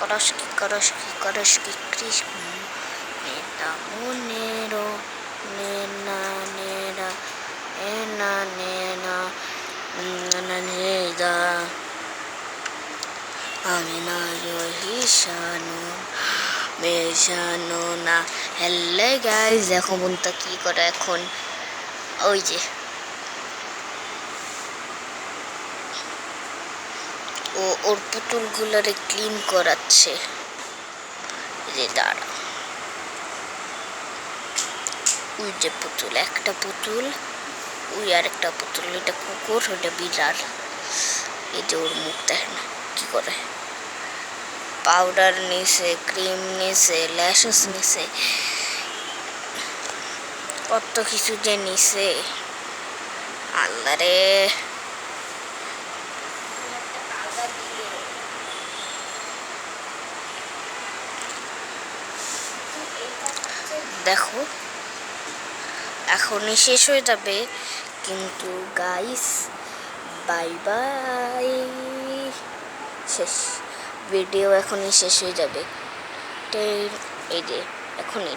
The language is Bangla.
করস কি কৃষ্ণ নেতা মনেরো নেনা নেরা এনা নেনা নেদা আমি না হিসানো মেশানো না। হ্যালো গাইস, এখন বন্ধুটা কি করে এখন ওই যে ওর পুতুলগুলোরে ক্লিন করাচ্ছে। যে দাঁড়া, ওই যে পুতুল, একটা পুতুল, ওই আর একটা পুতুল, এটা কুকুর, ওটা বিড়াল। এই যে ওর মুখ দেখে না কি করে, পাউডার নিছে, ক্রিম নিছে, ল্যাশেস নিছে, কত কিছু যে নিছে। আল্লাহ রে, দেখো এখনই শেষ হয়ে যাবে, কিন্তু গাইস বাই বাই, শেষ ভিডিও এখনই শেষ হয়ে যাবে। এই যে এখনই